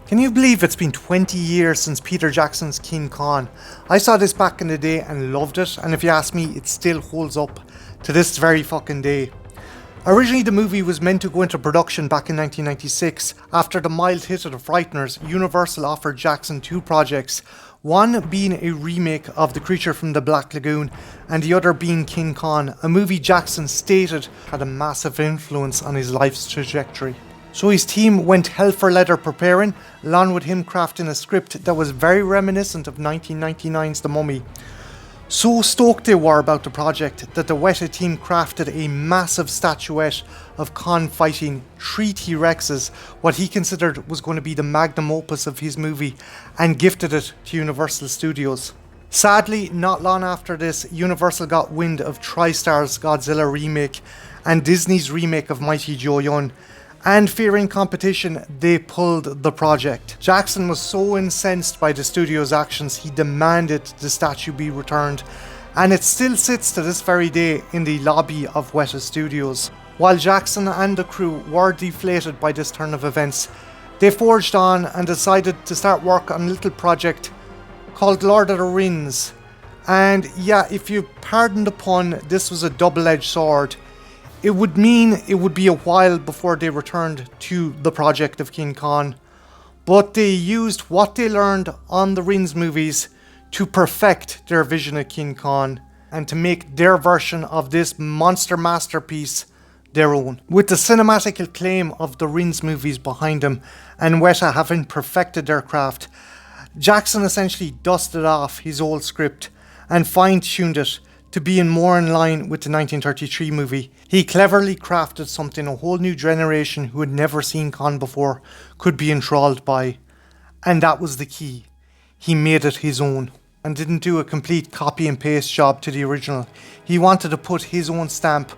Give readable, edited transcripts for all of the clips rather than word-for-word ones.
Can you believe it's been 20 years since Peter Jackson's King Kong? I saw this back in the day and loved it, and if you ask me, it still holds up to this very fucking day. Originally, the movie was meant to go into production back in 1996. After the mild hit of The Frighteners, Universal offered Jackson two projects, one being a remake of The Creature from the Black Lagoon, and the other being King Kong, a movie Jackson stated had a massive influence on his life's trajectory. So his team went hell for leather preparing, along with him crafting a script that was very reminiscent of 1999's The Mummy. So stoked they were about the project that the Weta team crafted a massive statuette of Kong fighting three T-Rexes, what he considered was going to be the magnum opus of his movie, and gifted it to Universal Studios. Sadly, not long after this, Universal got wind of TriStar's Godzilla remake and Disney's remake of Mighty Joe Young, and fearing competition, they pulled the project. Jackson was so incensed by the studio's actions, he demanded the statue be returned, and it still sits to this very day in the lobby of Weta Studios. While Jackson and the crew were deflated by this turn of events, they forged on and decided to start work on a little project called Lord of the Rings. And yeah, if you pardon the pun, this was a double-edged sword. It would mean it would be a while before they returned to the project of King Kong, but they used what they learned on the Rings movies to perfect their vision of King Kong and to make their version of this monster masterpiece their own. With the cinematic acclaim of the Rings movies behind them and Weta having perfected their craft, Jackson essentially dusted off his old script and fine-tuned it to being more in line with the 1933 movie. He cleverly crafted something a whole new generation who had never seen Kong before could be enthralled by. And that was the key. He made it his own and didn't do a complete copy and paste job to the original. He wanted to put his own stamp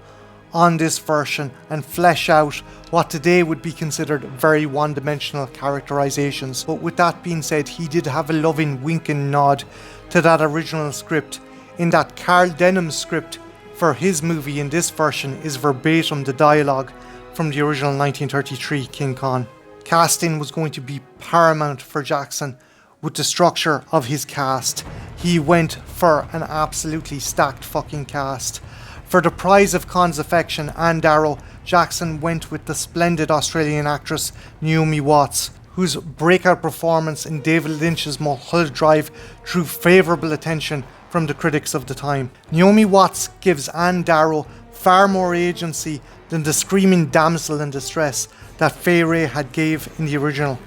on this version and flesh out what today would be considered very one-dimensional characterizations. But with that being said, he did have a loving wink and nod to that original script, in that Carl Denham's script for his movie in this version is verbatim the dialogue from the original 1933 King Kong. Casting was going to be paramount for Jackson with the structure of his cast. He went for an absolutely stacked fucking cast. For the prize of Kong's affection and Darrow, Jackson went with the splendid Australian actress Naomi Watts, whose breakout performance in David Lynch's Mulholland Drive drew favourable attention from the critics of the time. Naomi Watts gives Anne Darrow far more agency than the screaming damsel in distress that Fay Wray had gave in the original.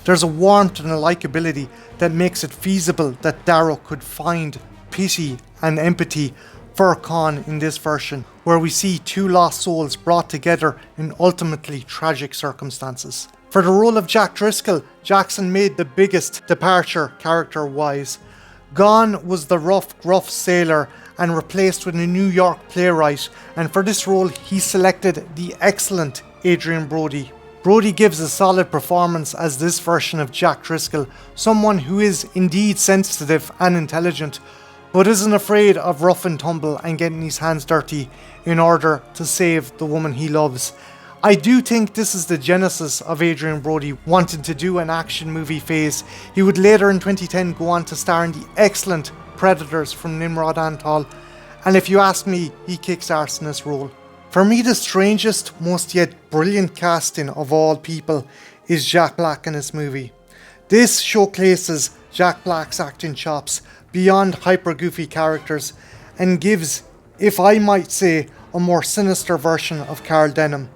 There's a warmth and a likability that makes it feasible that Darrow could find pity and empathy for Kong in this version, where we see two lost souls brought together in ultimately tragic circumstances. For the role of Jack Driscoll, Jackson made the biggest departure character-wise. Gone was the rough, gruff sailor and replaced with a New York playwright, and for this role he selected the excellent Adrian Brody. Brody gives a solid performance as this version of Jack Driscoll, someone who is indeed sensitive and intelligent, but isn't afraid of rough and tumble and getting his hands dirty in order to save the woman he loves. I do think this is the genesis of Adrian Brody wanting to do an action movie phase. He would later in 2010 go on to star in the excellent Predators from Nimrod Antal, and if you ask me, he kicks arse in this role. For me, the strangest, most yet brilliant casting of all people is Jack Black in this movie. This showcases Jack Black's acting chops beyond hyper goofy characters and gives, if I might say, a more sinister version of Carl Denham.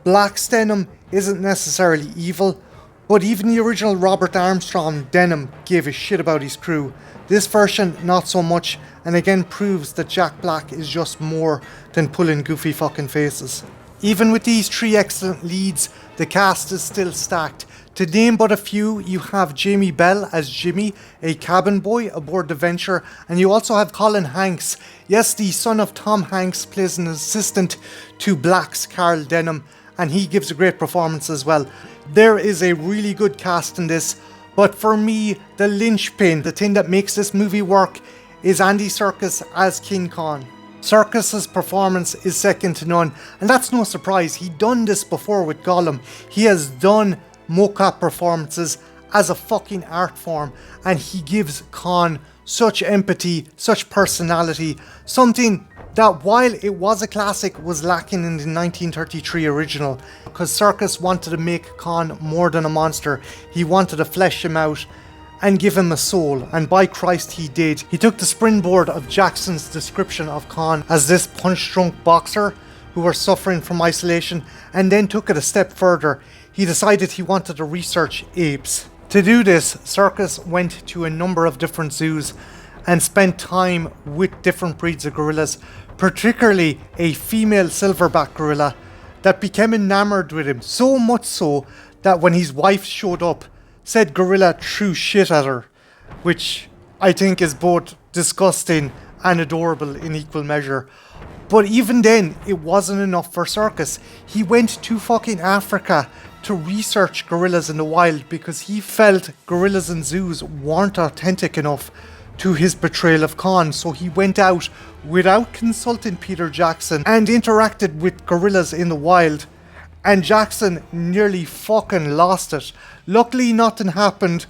Black's Denham isn't necessarily evil, but even the original Robert Armstrong Denham gave a shit about his crew. This version, not so much, and again proves that Jack Black is just more than pulling goofy fucking faces. Even with these three excellent leads, the cast is still stacked. To name but a few, you have Jamie Bell as Jimmy, a cabin boy aboard the Venture, and you also have Colin Hanks. Yes, the son of Tom Hanks plays an assistant to Black's Carl Denham, and he gives a great performance as well. There is a really good cast in this, but for me, the linchpin, the thing that makes this movie work, is Andy Serkis as King Kong. Serkis's performance is second to none, and that's no surprise. He'd done this before with Gollum. He has done mocap performances as a fucking art form, and he gives Khan such empathy, such personality, something that, while it was a classic, was lacking in the 1933 original, because Serkis wanted to make Khan more than a monster. He wanted to flesh him out and give him a soul, and by Christ he did. He took the springboard of Jackson's description of Khan as this punch-drunk boxer who were suffering from isolation, and then took it a step further. He decided he wanted to research apes. To do this, Serkis went to a number of different zoos and spent time with different breeds of gorillas, particularly a female silverback gorilla that became enamored with him, so much so that when his wife showed up, said gorilla threw shit at her, which I think is both disgusting and adorable in equal measure. But even then, it wasn't enough for Serkis. He went to fucking Africa to research gorillas in the wild because he felt gorillas in zoos weren't authentic enough to his portrayal of Khan. So he went out without consulting Peter Jackson and interacted with gorillas in the wild, and Jackson nearly fucking lost it. Luckily nothing happened,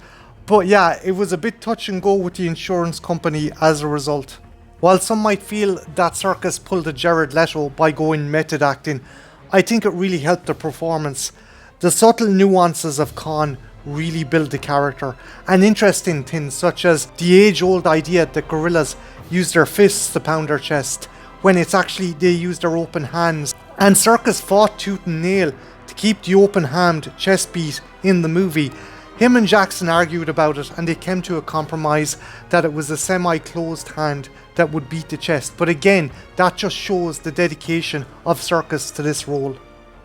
but yeah, it was a bit touch and go with the insurance company as a result. While some might feel that Serkis pulled a Jared Leto by going method acting, I think it really helped the performance. The subtle nuances of Khan really build the character, and interesting things such as the age-old idea that gorillas use their fists to pound their chest, when it's actually they use their open hands. And Serkis fought tooth and nail to keep the open-hand chest beat in the movie. Him and Jackson argued about it, and they came to a compromise that it was a semi-closed hand that would beat the chest. But again, that just shows the dedication of Serkis to this role.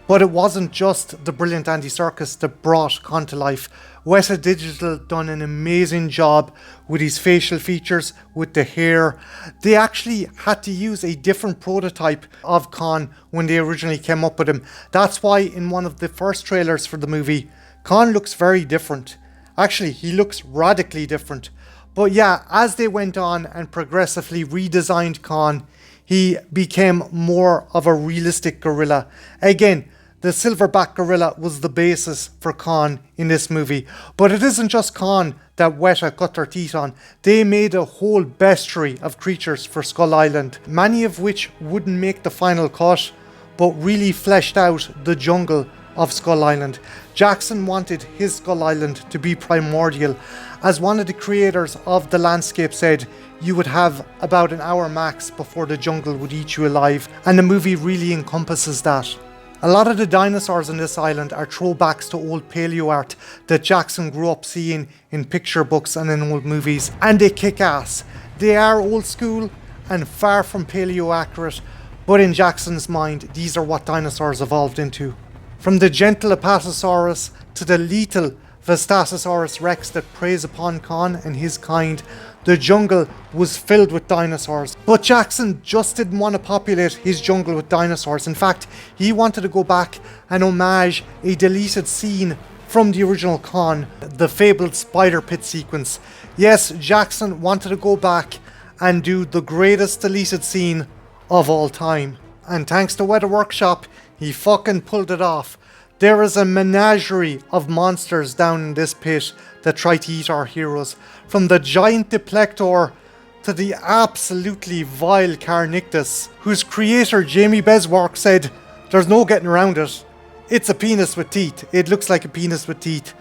But it wasn't just the brilliant Andy Serkis that brought Khan to life. Weta Digital done an amazing job with his facial features, with the hair. They actually had to use a different prototype of Khan when they originally came up with him. That's why in one of the first trailers for the movie, Khan looks very different. Actually, he looks radically different. But yeah, as they went on and progressively redesigned Khan, he became more of a realistic gorilla. Again, the silverback gorilla was the basis for Khan in this movie. But it isn't just Khan that Weta cut their teeth on. They made a whole bestiary of creatures for Skull Island, many of which wouldn't make the final cut, but really fleshed out the jungle of Skull Island. Jackson wanted his Skull Island to be primordial. As one of the creators of the landscape said, you would have about an hour max before the jungle would eat you alive, and the movie really encompasses that. A lot of the dinosaurs on this island are throwbacks to old paleo art that Jackson grew up seeing in picture books and in old movies, and they kick ass. They are old school and far from paleo accurate, but in Jackson's mind, these are what dinosaurs evolved into. From the gentle Apatosaurus to the lethal Vestasaurus Rex that preys upon Khan and his kind, the jungle was filled with dinosaurs. But Jackson just didn't want to populate his jungle with dinosaurs. In fact, he wanted to go back and homage a deleted scene from the original Khan, the fabled spider pit sequence. Yes, Jackson wanted to go back and do the greatest deleted scene of all time. And thanks to Weta Workshop, he fucking pulled it off. There is a menagerie of monsters down in this pit that try to eat our heroes. From the giant Deplector to the absolutely vile Carnictus, whose creator Jamie Beswork said, there's no getting around it. It's a penis with teeth. It looks like a penis with teeth.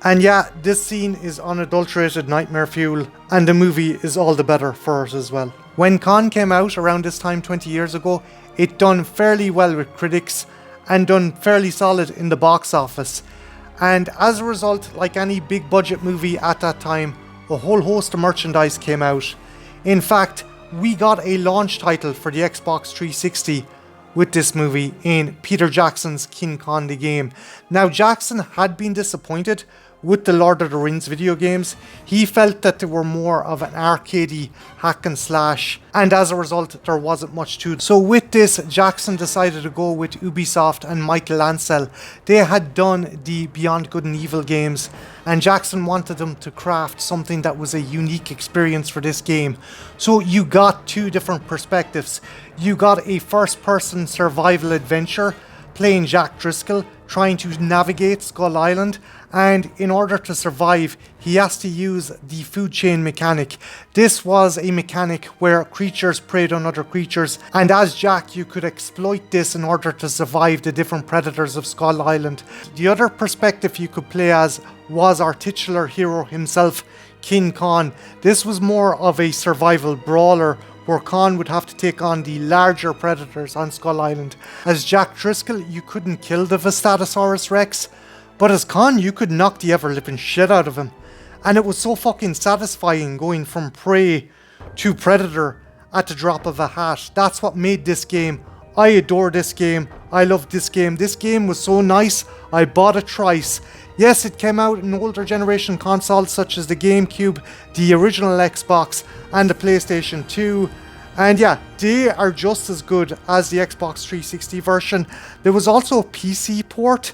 And yeah, this scene is unadulterated nightmare fuel, and the movie is all the better for it as well. When Khan came out around this time 20 years ago, it done fairly well with critics and done fairly solid in the box office. And as a result, like any big budget movie at that time, a whole host of merchandise came out. In fact, we got a launch title for the Xbox 360 with this movie in Peter Jackson's King Kong the game. Now, Jackson had been disappointed with the Lord of the Rings video games. He felt that they were more of an arcadey hack and slash, and as a result there wasn't much to it. So with this, Jackson decided to go with Ubisoft and Michael Ansel. They had done the Beyond Good and Evil games, and Jackson wanted them to craft something that was a unique experience for this game. So you got two different perspectives. You got a first person survival adventure playing Jack Driscoll trying to navigate Skull Island, and in order to survive, he has to use the food chain mechanic. This was a mechanic where creatures preyed on other creatures, and as Jack, you could exploit this in order to survive the different predators of Skull Island. The other perspective you could play as was our titular hero himself, King Khan. This was more of a survival brawler, where Khan would have to take on the larger predators on Skull Island. As Jack Driscoll, you couldn't kill the Vistatosaurus Rex, but as Khan, you could knock the ever-living shit out of him. And it was so fucking satisfying going from prey to predator at the drop of a hat. That's what made this game. I adore this game. I love this game. This game was so nice, I bought it twice. Yes, it came out in older generation consoles such as the GameCube, the original Xbox, and the PlayStation 2. And yeah, they are just as good as the Xbox 360 version. There was also a PC port.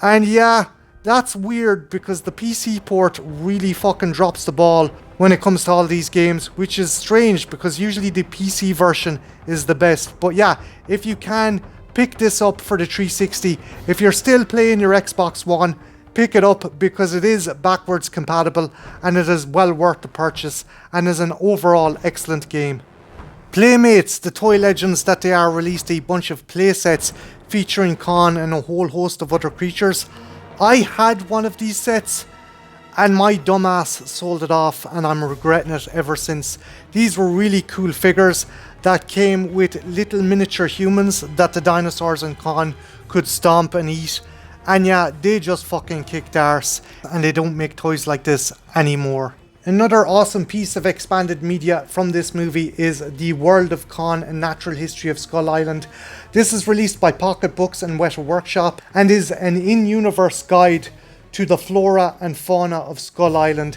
And yeah, that's weird because the PC port really fucking drops the ball when it comes to all these games, which is strange because usually the PC version is the best. But yeah, if you can, pick this up for the 360. If you're still playing your Xbox One, pick it up because it is backwards compatible and it is well worth the purchase and is an overall excellent game. Playmates, the toy legends that they are, released a bunch of playsets featuring Khan and a whole host of other creatures. I had one of these sets and my dumbass sold it off and I'm regretting it ever since. These were really cool figures that came with little miniature humans that the dinosaurs and Khan could stomp and eat. And yeah, they just fucking kicked arse and they don't make toys like this anymore. Another awesome piece of expanded media from this movie is The World of Khan and Natural History of Skull Island. This is released by Pocket Books and Weta Workshop and is an in-universe guide to the flora and fauna of Skull Island,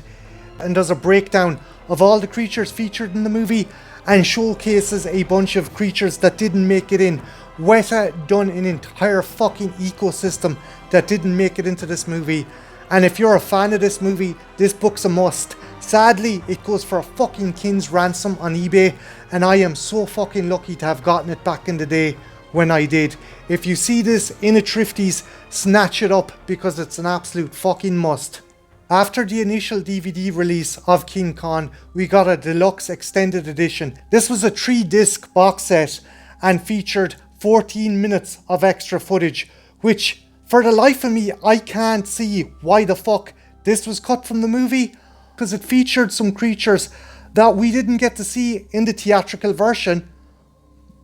and does a breakdown of all the creatures featured in the movie and showcases a bunch of creatures that didn't make it in. Weta done an entire fucking ecosystem that didn't make it into this movie, and if you're a fan of this movie, this book's a must. Sadly, it goes for a fucking king's ransom on eBay, and I am so fucking lucky to have gotten it back in the day when I did. If you see this in a Thrifties, snatch it up because it's an absolute fucking must. After the initial DVD release of King Khan, we got a deluxe extended edition. This was a 3-disc box set and featured 14 minutes of extra footage, which for the life of me, I can't see why the fuck this was cut from the movie, because it featured some creatures that we didn't get to see in the theatrical version,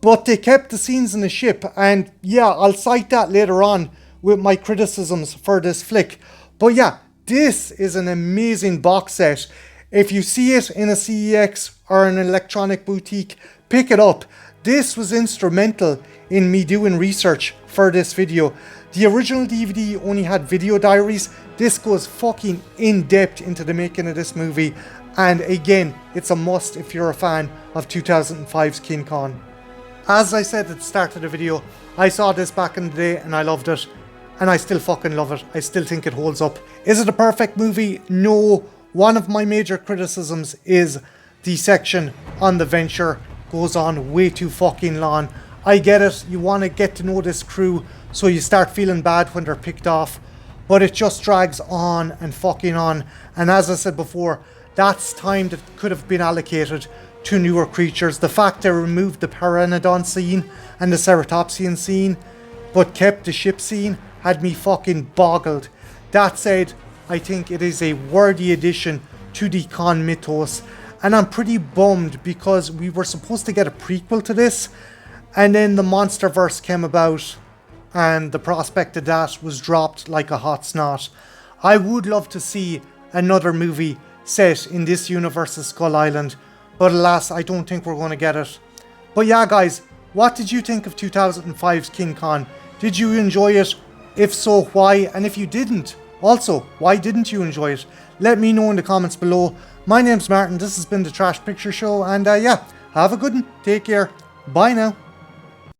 but they kept the scenes in the ship, and yeah, I'll cite that later on with my criticisms for this flick. But yeah, this is an amazing box set. If you see it in a CEX or an electronic boutique, pick it up. This was instrumental in me doing research for this video. The original DVD only had video diaries. This goes fucking in depth into the making of this movie, and again, it's a must if you're a fan of 2005's King Khan. As I said at the start of the video, I saw this back in the day and I loved it, and I still fucking love it. I still think it holds up. Is it a perfect movie? No. One of my major criticisms is the section on the venture goes on way too fucking long. I get it, you want to get to know this crew, so you start feeling bad when they're picked off, but it just drags on and fucking on. And as I said before, that's time that could have been allocated to newer creatures. The fact they removed the Pteranodon scene and the Ceratopsian scene, but kept the ship scene, had me fucking boggled. That said, I think it is a worthy addition to the Khan mythos, and I'm pretty bummed because we were supposed to get a prequel to this, and then the Monsterverse came about and the prospect of that was dropped like a hot snot. I would love to see another movie set in this universe of Skull Island, but alas, I don't think we're going to get it. But yeah guys, what did you think of 2005's King Khan? Did you enjoy it? If so, why? And if you didn't, also, why didn't you enjoy it? Let me know in the comments below. My name's Martin, this has been the Trash Picture Show, and yeah, have a good one, take care, bye now.